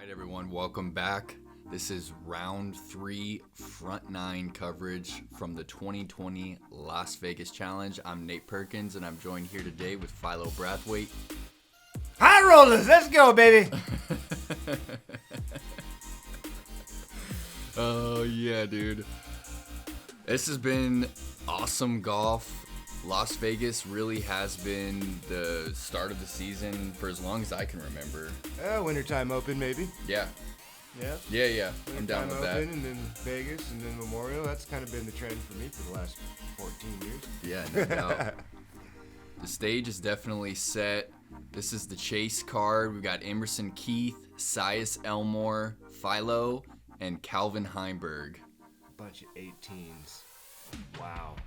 right, everyone, welcome back. This is round 3, front 9 coverage from the 2020 Las Vegas Challenge. I'm Nate Perkins, and I'm joined here today with Philo Brathwaite. High rollers, let's go, baby. Oh, yeah, dude. This has been awesome golf. Las Vegas really has been the start of the season for as long as I can remember. Wintertime Open, maybe. Yeah. Yeah? I'm down with that. Open, and then Vegas, and then Memorial. That's kind of been the trend for me for the last 14 years. Yeah, no doubt. The stage is definitely set. This is the chase card. We've got Emerson Keith, Sias Elmore, Philo, and Calvin Heimburg. A bunch of 18s. Wow.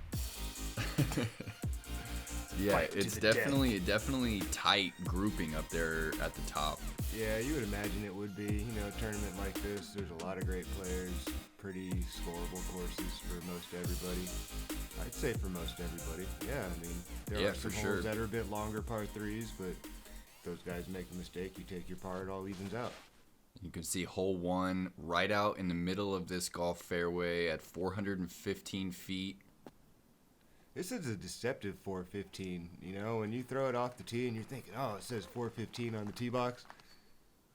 Yeah, it's definitely tight grouping up there at the top. Yeah, you would imagine it would be. You know, a tournament like this, there's a lot of great players, pretty scoreable courses for most everybody. I'd say for most everybody. Yeah, I mean, there are some holes that are a bit longer par threes, but if those guys make a mistake, you take your par, it all evens out. You can see hole 1 right out in the middle of this golf fairway at 415 feet. This is a deceptive 415, you know, when you throw it off the tee and you're thinking, oh, it says 415 on the tee box,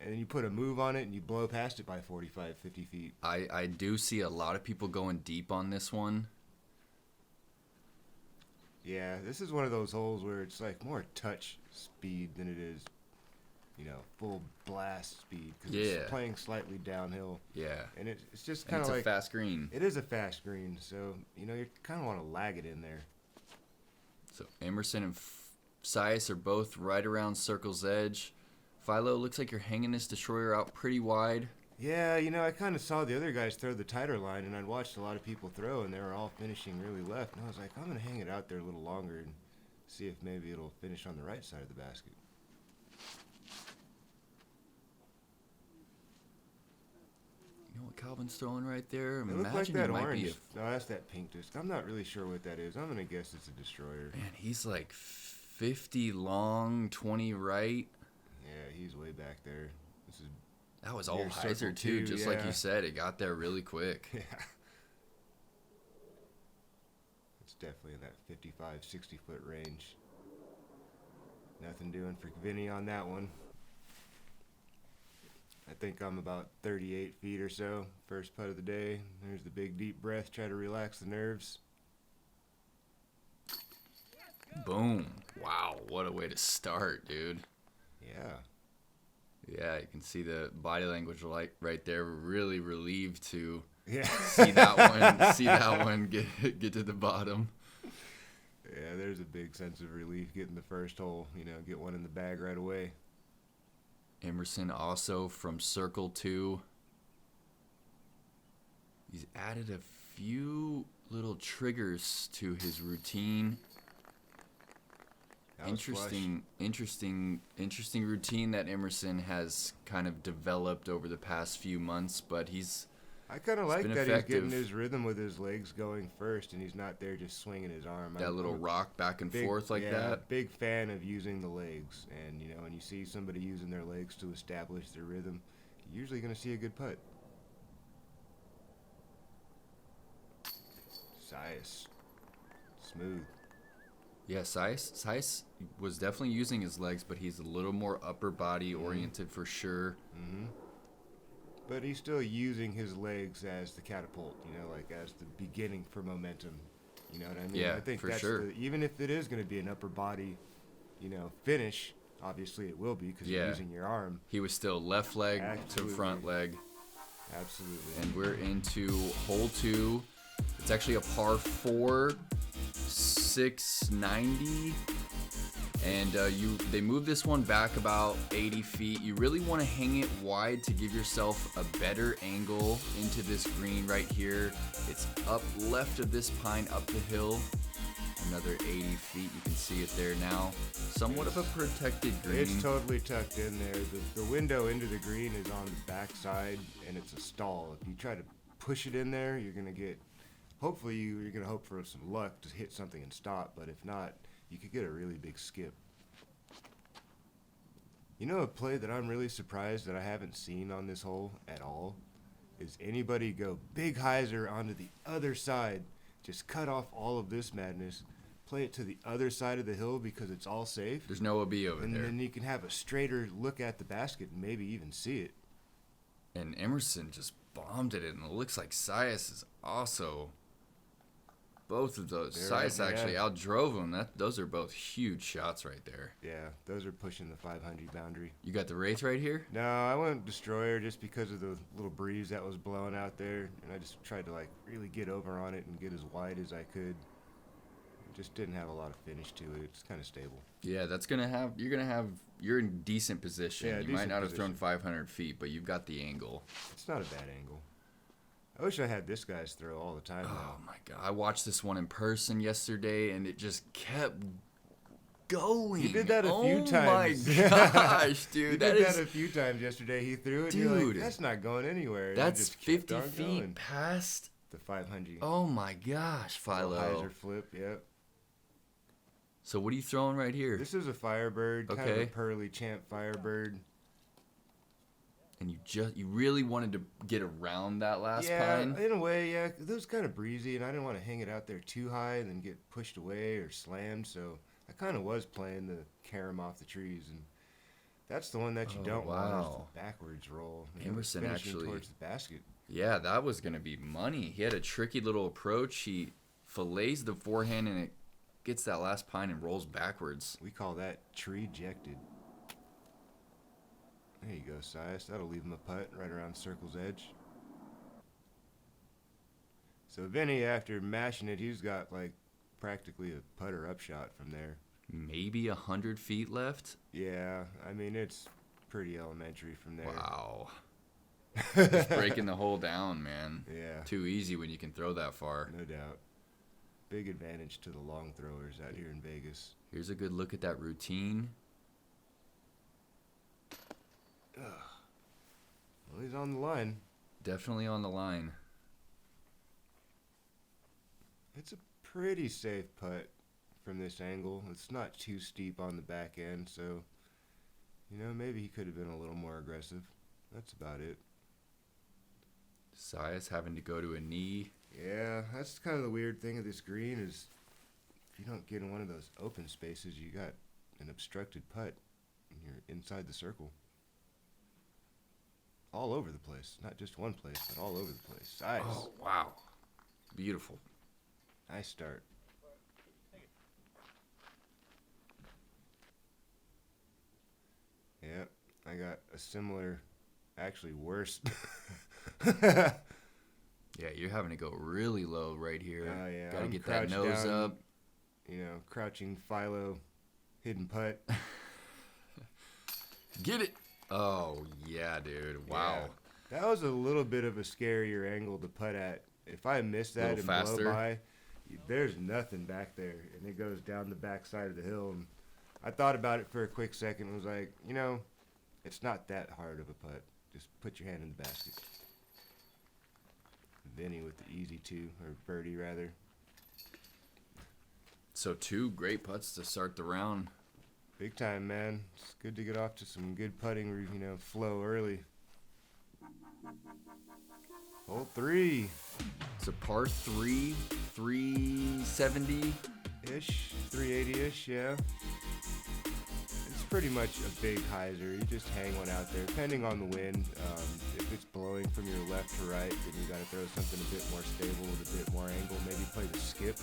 and then you put a move on it and you blow past it by 45, 50 feet. I do see a lot of people going deep on this one. Yeah, this is one of those holes where it's like more touch speed than it is, you know, full blast speed, because it's playing slightly downhill. Yeah. And it's just kind of like... it's a fast green. It is a fast green, so, you know, you kind of want to lag it in there. So Emerson and Sias are both right around circle's edge. Philo, looks like you're hanging this destroyer out pretty wide. Yeah, you know, I kind of saw the other guys throw the tighter line, and I'd watched a lot of people throw, and they were all finishing really left. And I was like, I'm going to hang it out there a little longer and see if maybe it'll finish on the right side of the basket. You know what Calvin's throwing right there? It looked like that orange. No, that's that pink disc. I'm not really sure what that is. I'm going to guess it's a destroyer. Man, he's like 50 long, 20 right. Yeah, he's way back there. That was all hyzer too, just like you said. It got there really quick. Yeah. It's definitely in that 55, 60-foot range. Nothing doing for Vinny on that one. I think I'm about 38 feet or so. First putt of the day. There's the big deep breath. Try to relax the nerves. Boom. Wow, what a way to start, dude. Yeah. Yeah, you can see the body language right there. Really relieved to see that one get to the bottom. Yeah, there's a big sense of relief getting the first hole. You know, get one in the bag right away. Emerson also from circle 2. He's added a few little triggers to his routine. Interesting routine that Emerson has kind of developed over the past few months, but I kind of like that effective. He's getting his rhythm with his legs going first, and he's not there just swinging his arm. That little rock back and forth like that. Big fan of using the legs, and you know, when you see somebody using their legs to establish their rhythm, you're usually going to see a good putt. Sias, smooth. Yeah, Sias was definitely using his legs, but he's a little more upper body oriented for sure. Mm-hmm. But he's still using his legs as the catapult, you know, like as the beginning for momentum. You know what I mean? Yeah, I think for that's sure. Even if it is going to be an upper body, you know, finish, obviously it will be because you're using your arm. He was still left leg to front leg. Absolutely. And we're into hole 2. It's actually a par 4, 690. And they move this one back about 80 feet. You really want to hang it wide to give yourself a better angle into this green right here. It's up left of this pine up the hill. Another 80 feet. You can see it there now. Somewhat of a protected green. It's totally tucked in there. The window into the green is on the back side, and it's a stall. If you try to push it in there, you're going to get... Hopefully, you're going to hope for some luck to hit something and stop. But if not, you could get a really big skip. You know, a play that I'm really surprised that I haven't seen on this hole at all is anybody go big hyzer onto the other side, just cut off all of this madness, play it to the other side of the hill because it's all safe. There's no OB over and there. then you can have a straighter look at the basket and maybe even see it. And Emerson just bombed it, and it looks like Sias is also... Both of those. Sias actually outdrove them. Those are both huge shots right there. Yeah, those are pushing the 500 boundary. You got the Wraith right here? No, I went Destroyer just because of the little breeze that was blowing out there, and I just tried to like really get over on it and get as wide as I could. It just didn't have a lot of finish to it. It's kind of stable. Yeah, you're in decent position. Yeah, you might not have thrown 500 feet, but you've got the angle. It's not a bad angle. I wish I had this guy's throw all the time. Oh my God. I watched this one in person yesterday, and it just kept going. He did that a few times. Oh my gosh, dude. He did that a few times yesterday. He threw it, and you're like, that's not going anywhere. And that's just 50 feet past the 500. Oh my gosh, Philo. Hyzer flip, yep. So what are you throwing right here? This is a Firebird, kind of a pearly champ Firebird. And you really wanted to get around that last pine? Yeah, in a way, yeah. It was kind of breezy, and I didn't want to hang it out there too high and then get pushed away or slammed, so I kind of was playing the carom off the trees, and that's the one that you don't want is the backwards roll. Emerson actually towards the basket. Yeah, that was going to be money. He had a tricky little approach. He fillets the forehand, and it gets that last pine and rolls backwards. We call that tree-jected. There you go, Sias. That'll leave him a putt right around circle's edge. So Vinny, after mashing it, he's got like practically a putter upshot from there. Maybe 100 feet left? Yeah, I mean, it's pretty elementary from there. Wow. Just breaking the hole down, man. Yeah. Too easy when you can throw that far. No doubt. Big advantage to the long throwers out here in Vegas. Here's a good look at that routine. Well, he's on the line. Definitely on the line. It's a pretty safe putt from this angle. It's not too steep on the back end, so, you know, maybe he could have been a little more aggressive. That's about it. Sias having to go to a knee. Yeah, that's kind of the weird thing of this green is if you don't get in one of those open spaces, you got an obstructed putt and you're inside the circle. All over the place. Not just one place, but all over the place. Nice. Oh, wow. Beautiful. Nice start. Yep, I got a similar, actually worse. Yeah, you're having to go really low right here. Oh, yeah. Got to get that nose down, up. You know, crouching Philo, hidden putt. Get it. Oh, yeah, dude. Wow. Yeah. That was a little bit of a scarier angle to putt at. If I miss that and blow by, there's nothing back there, and it goes down the back side of the hill. And I thought about it for a quick second and was like, you know, it's not that hard of a putt. Just put your hand in the basket. Vinny with the easy two, or birdie rather. So 2 great putts to start the round. Big time, man. It's good to get off to some good putting, you know, flow early. Hole 3. It's a par 3, 370-ish, 380-ish, yeah. It's pretty much a big hyzer. You just hang one out there, depending on the wind. If it's blowing from your left to right, then you got to throw something a bit more stable with a bit more angle. Maybe play the skip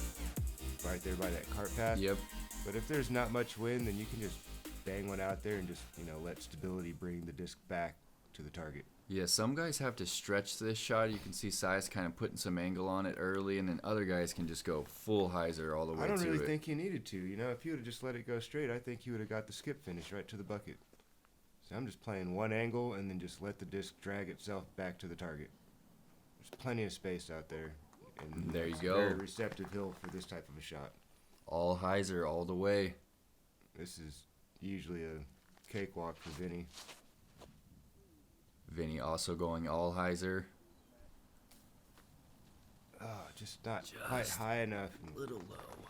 right there by that cart path. Yep. But if there's not much wind, then you can just bang one out there and just, you know, let stability bring the disc back to the target. Yeah, some guys have to stretch this shot. You can see Sias kind of putting some angle on it early, and then other guys can just go full hyzer all the way to it. I don't really think he needed to. You know, if he would have just let it go straight, I think he would have got the skip finish right to the bucket. So I'm just playing one angle and then just let the disc drag itself back to the target. There's plenty of space out there. And there you it's go. A very receptive hill for this type of a shot. All hyzer all the way. This is usually a cakewalk for Vinny. Vinny also going all hyzer. Oh, just not quite high enough. A little low.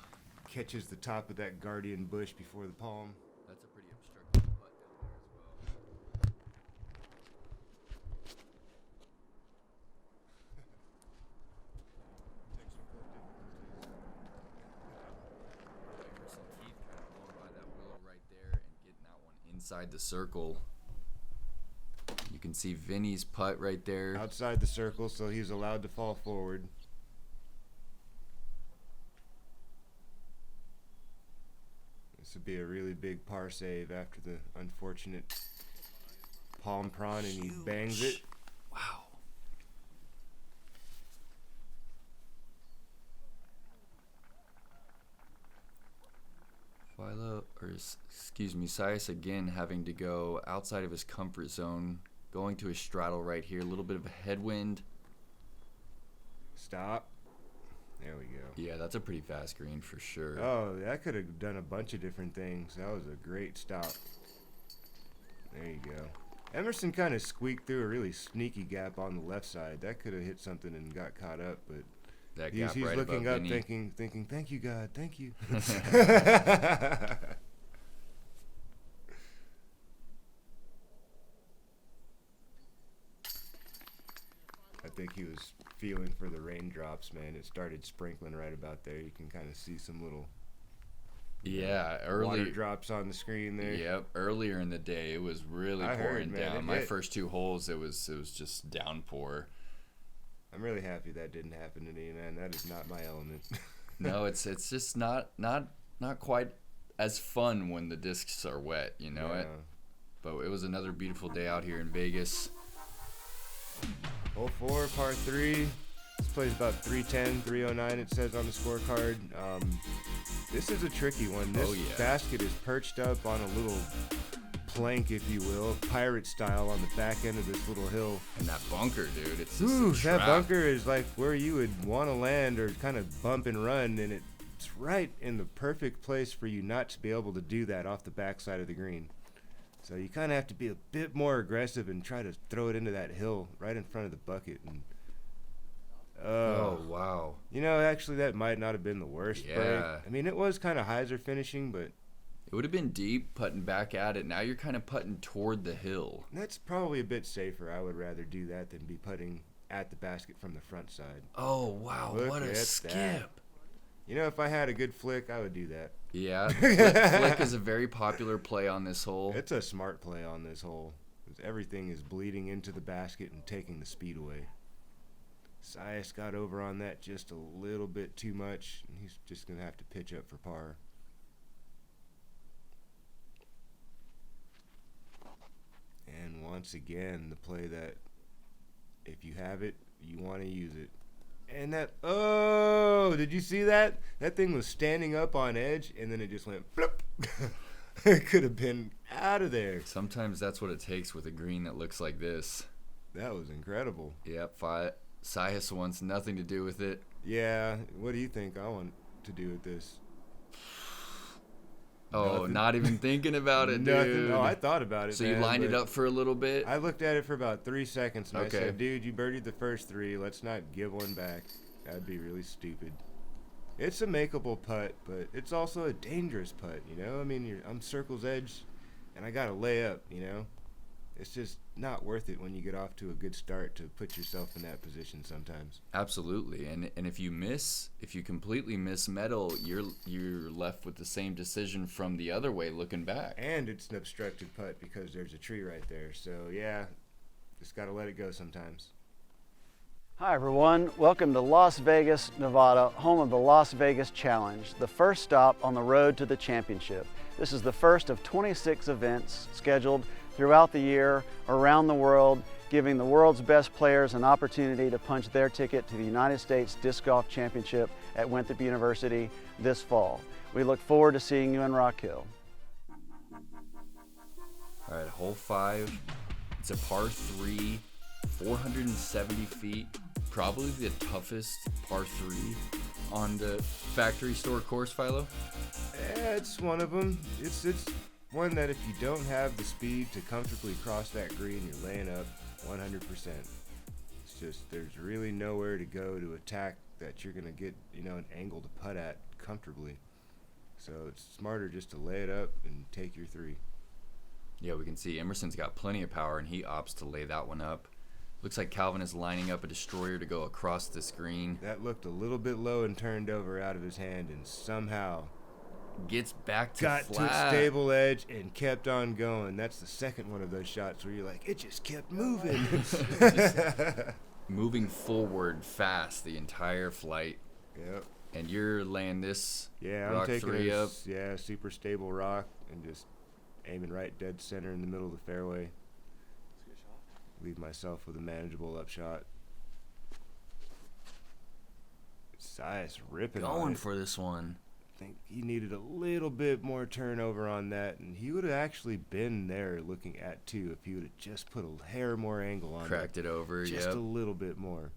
Catches the top of that guardian bush before the palm. That's a pretty obstructive putt down there as well. inside the circle. You can see Vinny's putt right there. Outside the circle, so he's allowed to fall forward. This would be a really big par save after the unfortunate palm prawn, and he bangs it. Wow. Sias again having to go outside of his comfort zone, going to his straddle right here. A little bit of a headwind. Stop. There we go. Yeah, that's a pretty fast green for sure. Oh, that could have done a bunch of different things. That was a great stop. There you go. Emerson kind of squeaked through a really sneaky gap on the left side. That could have hit something and got caught up, but he's right looking above up, Vinny. thinking, thank you, God, thank you. I think he was feeling for the raindrops, man. It started sprinkling right about there. You can kind of see some little water drops on the screen there. Yep, earlier in the day it was really pouring down. My first 2 holes it was just downpour. I'm really happy that didn't happen to me, man. That is not my element. No, it's just not quite as fun when the discs are wet, you know it. But it was another beautiful day out here in Vegas. Hole 4, par 3. This plays about 310, 309 it says on the scorecard. This is a tricky one. This basket is perched up on a little plank, if you will, pirate style on the back end of this little hill. And that bunker, dude, it's just that bunker is like where you would want to land or kind of bump and run, and it's right in the perfect place for you not to be able to do that off the backside of the green. So you kind of have to be a bit more aggressive and try to throw it into that hill right in front of the bucket. And oh, wow. You know, actually, that might not have been the worst break. I mean, it was kind of hyzer finishing, but it would have been deep putting back at it. Now you're kind of putting toward the hill. That's probably a bit safer. I would rather do that than be putting at the basket from the front side. Oh, wow. What a skip. That. You know, if I had a good flick, I would do that. Yeah, flick is a very popular play on this hole. It's a smart play on this hole. Everything is bleeding into the basket and taking the speed away. Sias got over on that just a little bit too much, and he's just going to have to pitch up for par. And once again, the play that if you have it, you want to use it. And that, did you see that? That thing was standing up on edge, and then it just went flip. It could have been out of there. Sometimes that's what it takes with a green that looks like this. That was incredible. Yep, Sias wants nothing to do with it. Yeah, what do you think I want to do with this? Oh, nothing. Not even thinking about it, Nothing. dude. No, I thought about it. So you lined it up for a little bit? I looked at it for about 3 seconds, and I said, dude, you birdied the first 3. Let's not give one back. That'd be really stupid. It's a makeable putt, but it's also a dangerous putt, you know? I mean, I'm circle's edge, and I got to lay up, you know? It's just not worth it when you get off to a good start to put yourself in that position sometimes. Absolutely, and if you completely miss metal, you're left with the same decision from the other way looking back. And it's an obstructed putt because there's a tree right there. So yeah, just got to let it go sometimes. Hi everyone, welcome to Las Vegas, Nevada, home of the Las Vegas Challenge, the first stop on the road to the championship. This is the first of 26 events scheduled throughout the year, around the world, giving the world's best players an opportunity to punch their ticket to the United States Disc Golf Championship at Winthrop University this fall. We look forward to seeing you in Rock Hill. All right, hole 5. It's a par 3, 470 feet. Probably the toughest par 3 on the factory store course, Philo. Yeah, it's one of them. It's one that if you don't have the speed to comfortably cross that green, you're laying up 100%. It's just there's really nowhere to go to attack that you're going to get, an angle to putt at comfortably. So it's smarter just to lay it up and take your 3. Yeah, we can see Emerson's got plenty of power, and he opts to lay that one up. Looks like Calvin is lining up a destroyer to go across this green. That looked a little bit low and turned over out of his hand, and somehow gets back to got flat. to stable edge and kept on going. That's the second one of those shots where you're like, it just kept moving. Just moving forward fast the entire flight. Yep. And you're laying this Yeah, rock I'm taking 3 up. super stable rock and just aiming right dead center in the middle of the fairway. Leave myself with a manageable upshot. Size ripping on Going it. for this one. I think he needed a little bit more turnover on that, and he would have actually been there looking at 2 if he would have just put a hair more angle on Cracked it over, just yep. a little bit more.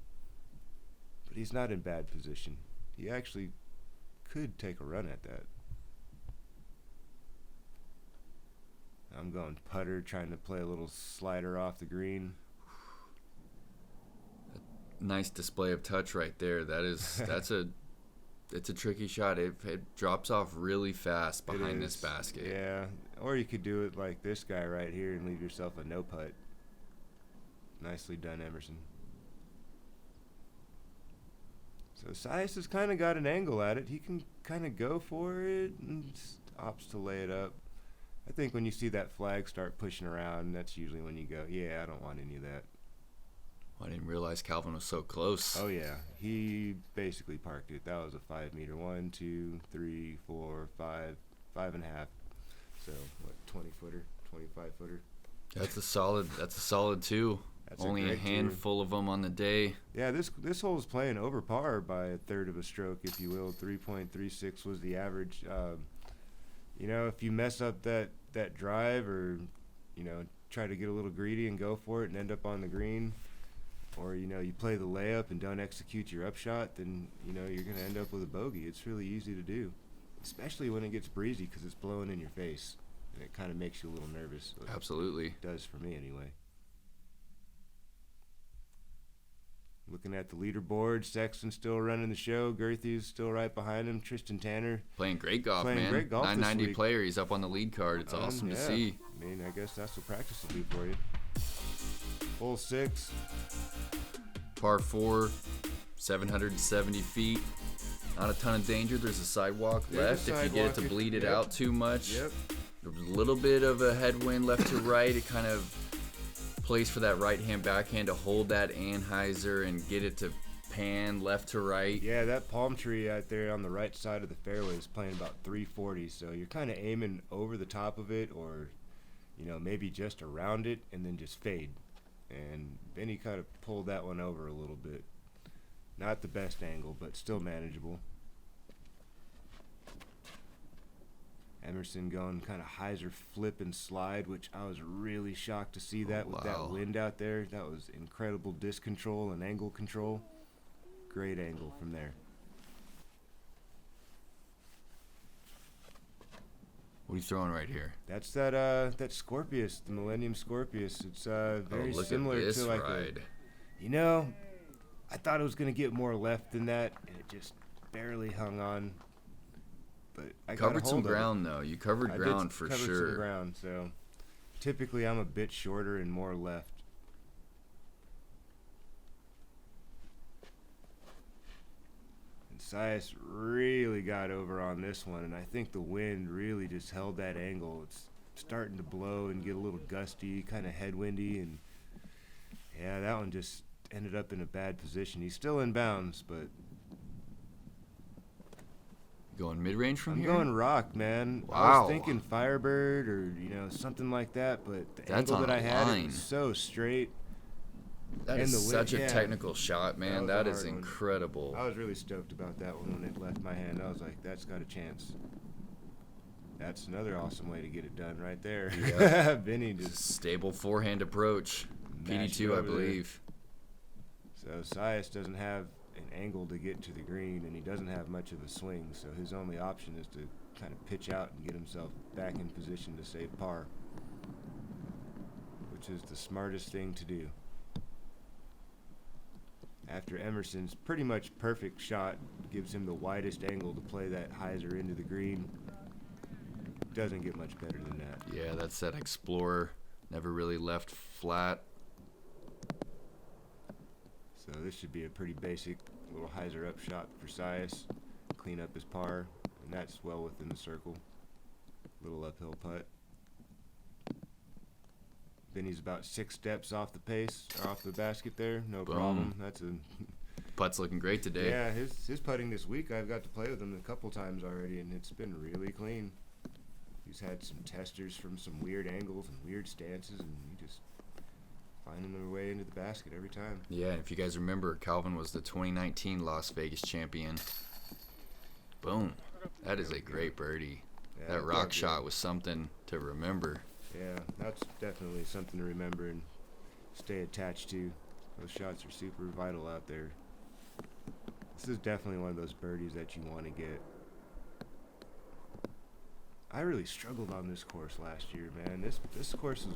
But he's not in bad position. He actually could take a run at that. I'm going putter, trying to play a little slider off the green. Nice display of touch right there. It's a tricky shot. It drops off really fast behind this basket. Yeah, or you could do it like this guy right here and leave yourself a no putt. Nicely done, Emerson. So Sias has kind of got an angle at it. He can kind of go for it and opts to lay it up. I think when you see that flag start pushing around, that's usually when you go, yeah, I don't want any of that. I didn't realize Calvin was so close. Oh, yeah. He basically parked it. That was a 5 meter. 1, 2, 3, 4, 5, 5.5. So, what, 20 footer, 25 footer? That's a solid 2. That's Only a great handful of them on the day. Yeah, this hole is playing over par by a third of a stroke, if you will. 3.36 was the average. If you mess up that drive or, try to get a little greedy and go for it and end up on the green, or, you play the layup and don't execute your upshot, then, you're going to end up with a bogey. It's really easy to do, especially when it gets breezy because it's blowing in your face. And it kind of makes you a little nervous. Absolutely. It does for me anyway. Looking at the leaderboard, Sexton's still running the show. Gerthy's still right behind him. Tristan Tanner Playing great golf, man. Great golf 990 this week. player. He's up on the lead card. It's awesome to see. I mean, I guess that's what practice will do for you. Hole 6. Par 4, 770 feet. Not a ton of danger. There's a sidewalk left. If you get it to bleed it out too much. Yep. There's a little bit of a headwind left to right. It kind of plays for that right-hand backhand to hold that Anheuser and get it to pan left to right. Yeah, that palm tree out there on the right side of the fairway is playing about 340, so you're kind of aiming over the top of it or, maybe just around it and then just fade. And Benny kind of pulled that one over a little bit. Not the best angle, but still manageable. Emerson going kind of hyzer flip and slide, which I was really shocked to see that with that wind out there. That was incredible disc control and angle control. Great angle from there. What are you throwing right here? That's that Scorpius, the Millennium Scorpius. It's very similar to like ride. I thought it was gonna get more left than that, and it just barely hung on. But I covered some ground though. You covered ground for covered sure. Some ground, so typically I'm a bit shorter and more left. And Sias really got over on this one, and I think the wind really just held that angle. It's starting to blow and get a little gusty, kind of headwindy, and yeah, that one just ended up in a bad position. He's still in bounds, but Going mid-range from here? I'm going rock, man. Wow. I was thinking Firebird or, something like that, but the angle that I had, it was so straight. That is such a technical shot, man. That is incredible. I was really stoked about that one when it left my hand. I was like, that's got a chance. That's another awesome way to get it done right there. Yeah. Benny just stable forehand approach. PD2, I believe. So Sias doesn't have an angle to get to the green, and he doesn't have much of a swing, so his only option is to kind of pitch out and get himself back in position to save par, which is the smartest thing to do. After Emerson's pretty much perfect shot gives him the widest angle to play that hyzer into the green, doesn't get much better than that. Yeah, that's that Explorer. Never really left flat. So this should be a pretty basic little hyzer up shot for Sias. Clean up his par and that's well within the circle. Little uphill putt. Benny's about 6 steps off the pace, or off the basket there. No Boom. problem. That's a Putt's looking great today. yeah. His putting this week, I've got to play with him a couple times already, and it's been really clean. He's had some testers from some weird angles and weird stances, and he just finding their way into the basket every time. Yeah, and if you guys remember, Calvin was the 2019 Las Vegas champion. Boom. That is a great birdie. Yeah, That it rock felt shot good. was something to remember. Yeah, that's definitely something to remember and stay attached to. Those shots are super vital out there. This is definitely one of those birdies that you want to get. I really struggled on this course last year, man. This course is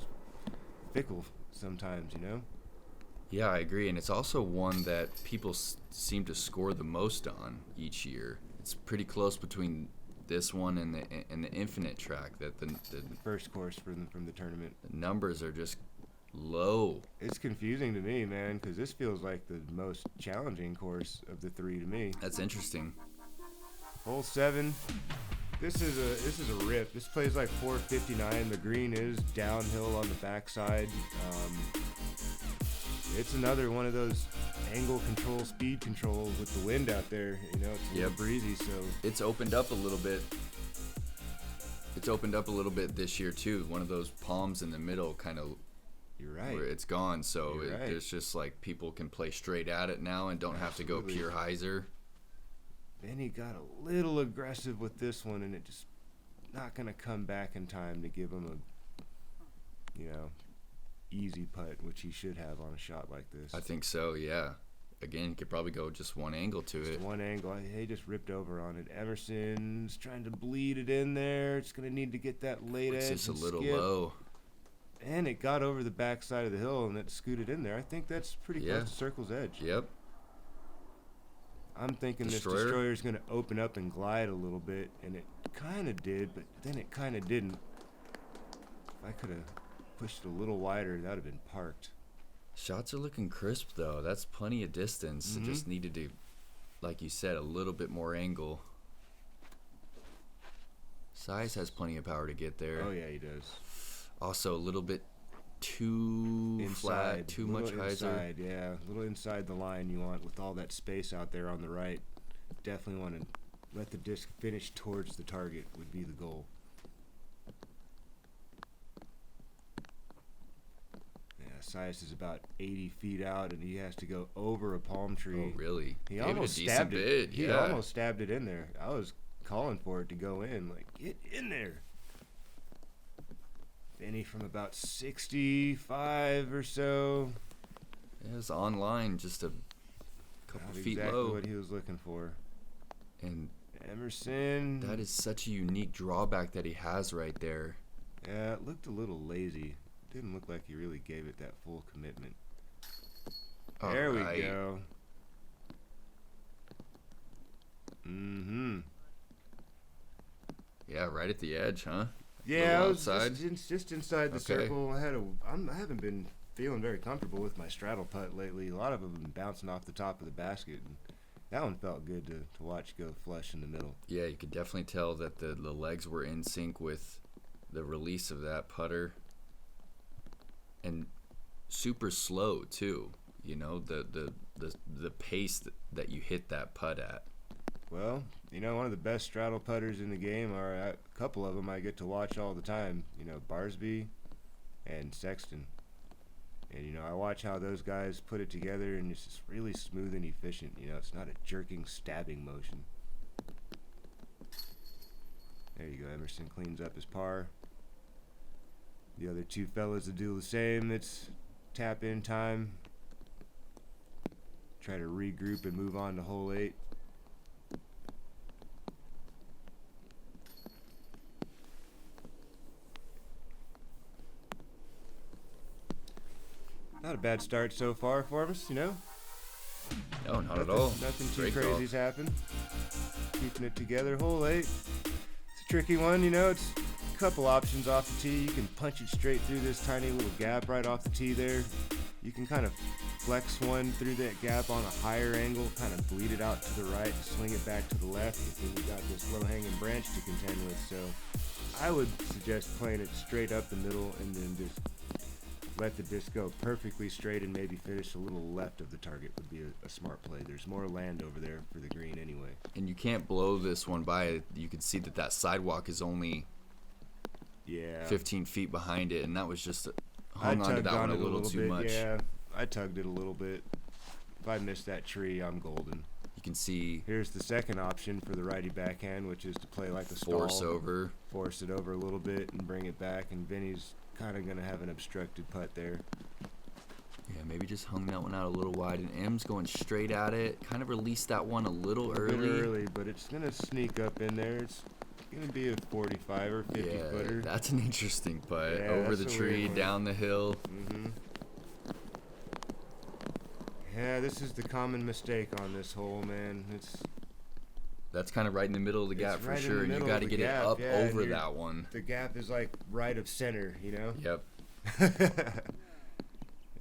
fickle sometimes, you know? Yeah, I agree, and it's also one that people seem to score the most on each year. It's pretty close between this one and the Infinite track. That the First course from the tournament. numbers are just low. It's confusing to me, man, because this feels like the most challenging course of the 3 to me. That's interesting. Hole 7. This is a rip. This plays like 459. The green is downhill on the backside. It's another one of those angle control, speed control with the wind out there. You know, it's a little breezy, so It's opened up a little bit. It's opened up a little bit this year too. One of those palms in the middle, kind of you're right. where it's gone. So You're right. there's just like people can play straight at it now and don't have to go Absolutely. pure hyzer. Then he got a little aggressive with this one, and it just not gonna come back in time to give him a, easy putt, which he should have on a shot like this. I think so. Yeah. Again, you could probably go just one angle to Just it. one angle. He just ripped over on it. Emerson's trying to bleed it in there. It's gonna need to get that late It's edge. just a and little skip. low. And it got over the backside of the hill, and it scooted in there. I think that's pretty Yeah. close to circle's edge. Yep. I'm thinking Destroyer? this destroyer's going to open up and glide a little bit, and it kind of did, but then it kind of didn't. If I could have pushed it a little wider, that would have been parked. Shots are looking crisp though. That's plenty of distance. It just needed to, like you said, a little bit more angle. Size has plenty of power to get there. Oh, yeah, he does. Also a little bit too flat, too much little hyzer. inside, yeah. A little inside the line you want with all that space out there on the right. Definitely want to let the disc finish towards the target would be the goal. Yeah, Sias is about 80 feet out, and he has to go over a palm tree. Oh, really? He Gave it a almost decent stabbed it. bid, He yeah. almost stabbed it in there. I was calling for it to go in. Like, get in there. Benny from about 65 or so. It was online, just a couple Not feet exactly low. what he was looking for. And Emerson. that is such a unique drawback that he has right there. Yeah, it looked a little lazy. Didn't look like he really gave it that full commitment. There Alright. we go. Mm-hmm. Yeah, right at the edge, huh? Yeah, I Little was outside? just inside the Okay. circle. I haven't been feeling very comfortable with my straddle putt lately. A lot of them have been bouncing off the top of the basket. And that one felt good to watch go flush in the middle. Yeah, you could definitely tell that the legs were in sync with the release of that putter. And super slow too. You know, the pace that you hit that putt at. Well, one of the best straddle putters in the game are a couple of them I get to watch all the time. Barsby and Sexton. And, I watch how those guys put it together, and it's just really smooth and efficient. It's not a jerking, stabbing motion. There you go. Emerson cleans up his par. The other two fellas will do the same. It's tap in time. Try to regroup and move on to hole 8. Not a bad start so far for us, No, not at all. Nothing too Great crazy's golf. happened. Keeping it together. Hole 8. It's a tricky one, It's a couple options off the tee. You can punch it straight through this tiny little gap right off the tee there. You can kind of flex one through that gap on a higher angle, kind of bleed it out to the right, swing it back to the left, and then you got this low-hanging branch to contend with. So I would suggest playing it straight up the middle and then just let the disc go perfectly straight and maybe finish a little left of the target would be a smart play. There's more land over there for the green anyway. And you can't blow this one by. You can see that sidewalk is only 15 feet behind it, and that was just hung onto that one a little too much. Yeah, I tugged it a little bit. If I miss that tree, I'm golden. You can see. Here's the second option for the righty backhand, which is to play like a stall. Force it over a little bit and bring it back, and Vinny's kind of going to have an obstructed putt there. Yeah, maybe just hung that one out a little wide, and M's going straight at it. Kind of released that one a little early. But it's going to sneak up in there. It's going to be a 45 or 50 footer. That's an interesting putt. Yeah, over the tree, down the hill. Mm-hmm. Yeah, this is the common mistake on this hole, man. That's kind of right in the middle of the gap for sure, and you got to get it up over that one. The gap is like right of center, you know? Yep.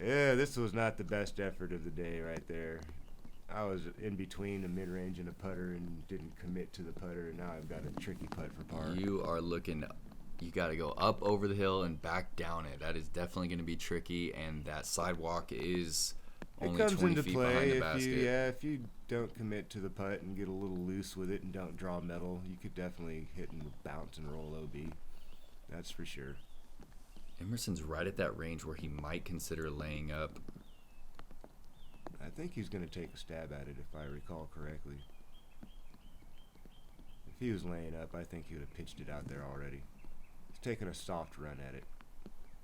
Yeah, this was not the best effort of the day right there. I was in between a mid-range and a putter and didn't commit to the putter, and now I've got a tricky putt for par. You got to go up over the hill and back down it. That is definitely going to be tricky, and that sidewalk is only 20 feet behind the basket. If you don't commit to the putt and get a little loose with it and don't draw metal, you could definitely hit and bounce and roll OB. That's for sure. Emerson's right at that range where he might consider laying up. I think he's going to take a stab at it, if I recall correctly. If he was laying up, I think he would have pitched it out there already. He's taking a soft run at it,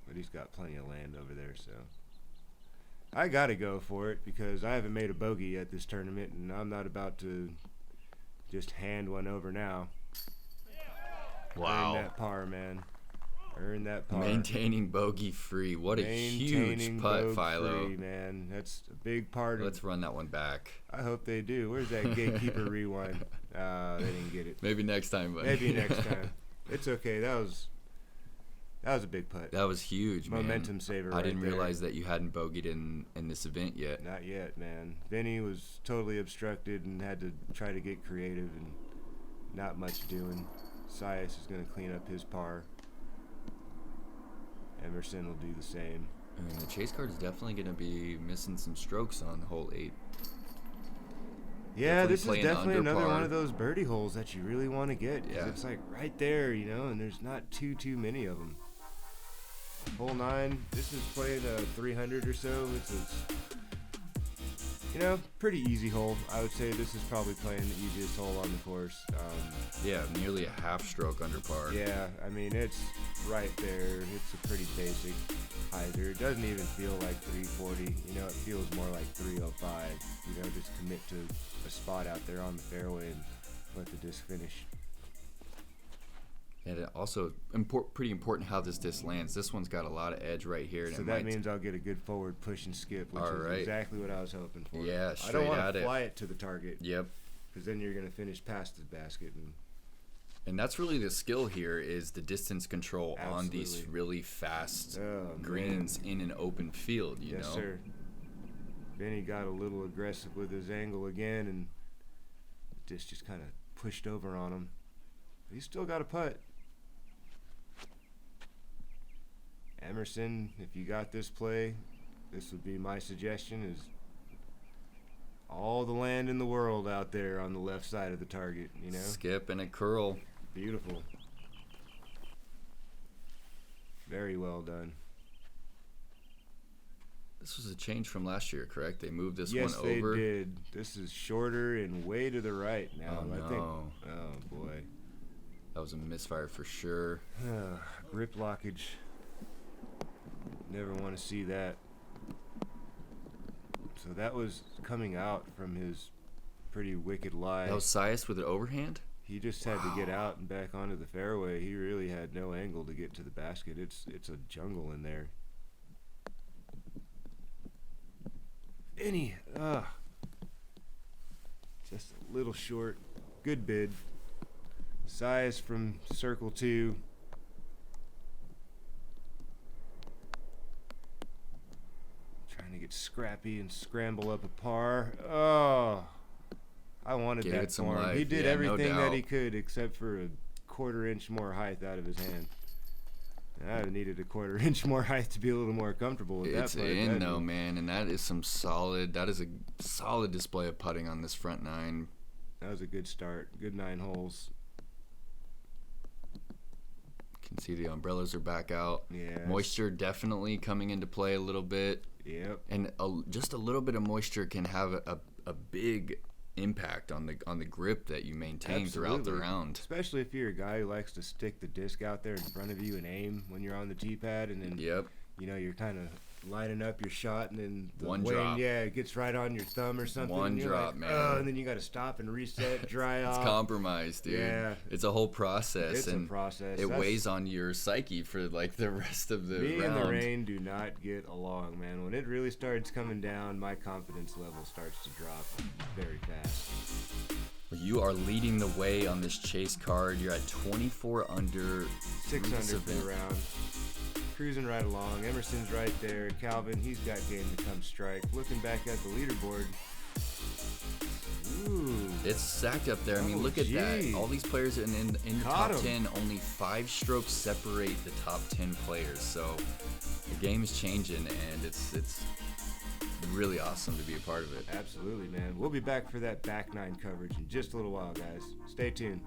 but he's got plenty of land over there, so I got to go for it because I haven't made a bogey at this tournament, and I'm not about to just hand one over now. Wow. Earn that par, man. Earn that par. Maintaining bogey free. What a huge putt, Philo. Free, man. That's a big part. Let's run that one back. I hope they do. Where's that Gatekeeper rewind? They didn't get it. Maybe next time, buddy. Maybe next time. It's okay. That was a big putt. That was huge, man. Momentum saver. I didn't realize that you hadn't bogeyed in this event yet. Not yet, man. Vinny was totally obstructed and had to try to get creative and not much doing. Sias is going to clean up his par. Emerson will do the same. I mean, the chase card is definitely going to be missing some strokes on hole 8. Yeah, this is definitely another one of those birdie holes that you really want to get. Yeah. It's like right there, you know, and there's not too many of them. Hole 9, this is playing a 300 or so. It's pretty easy hole. I would say this is probably playing the easiest hole on the course. Yeah, nearly a half stroke under par. Yeah, I mean, it's right there. It's a pretty basic hyzer. It doesn't even feel like 340. You know, it feels more like 305. You know, just commit to a spot out there on the fairway and let the disc finish. And it also pretty important how this disc lands. This one's got a lot of edge right here. So that means I'll get a good forward push and skip, which is exactly what I was hoping for. Yeah, straight at it. I don't want to fly it to the target. Yep. Because then you're going to finish past the basket. And that's really the skill here is the distance control Absolutely. on these really fast greens in an open field, you know? Yes, sir. Benny got a little aggressive with his angle again, and the disc just kind of pushed over on him. But he's still got a putt. Emerson, if you got this play, this would be my suggestion, is all the land in the world out there on the left side of the target, you know? Skip and a curl. Beautiful. Very well done. This was a change from last year, correct? They moved this one over? Yes, they did. This is shorter and way to the right now. Oh, I think. no. Oh, boy. That was a misfire for sure. Grip blockage. Never want to see that. So that was coming out from his pretty wicked lie. That was Sias with an overhand? He just had to get out and back onto the fairway. He really had no angle to get to the basket. It's a jungle in there. Benny, just a little short. Good bid. Sias from circle 2. Trying it scrappy and scramble up a par. Oh, I wanted Gave that it some for him. life. He did Yeah, no everything that he doubt. could except for a quarter-inch more height out of his hand. I needed a quarter-inch more height to be a little more comfortable with It's that putt. in though, man, and that is that is a solid display of putting on this front nine. That was a good start. Good 9 holes. You can see the umbrellas are back out. Yeah. Moisture definitely coming into play a little bit. Yep. And just a little bit of moisture can have a big impact on the grip that you maintain throughout the round. Especially if you're a guy who likes to stick the disc out there in front of you and aim when you're on the tee pad, and then Yep. you're kind of lining up your shot, and then the One wind, drop. it gets right on your thumb or something. One and you're drop, like, man. Oh, and then you got to stop and reset, dry It's off. compromised, dude. Yeah. It's a whole process. It's and a process. It weighs on your psyche for like the rest of the Me round. and the rain do not get along, man. When it really starts coming down, my confidence level starts to drop very fast. Well, you are leading the way on this chase card. You're at 24 under. 6 under for the round. Cruising right along. Emerson's right there. Calvin, he's got game to come strike. Looking back at the leaderboard. Ooh. It's stacked up there. I mean, Oh, look at that. gee. All these players in the Caught top 'em. 10, only 5 strokes separate the top 10 players. So the game is changing, and it's really awesome to be a part of it. Absolutely, man. We'll be back for that back nine coverage in just a little while, guys. Stay tuned.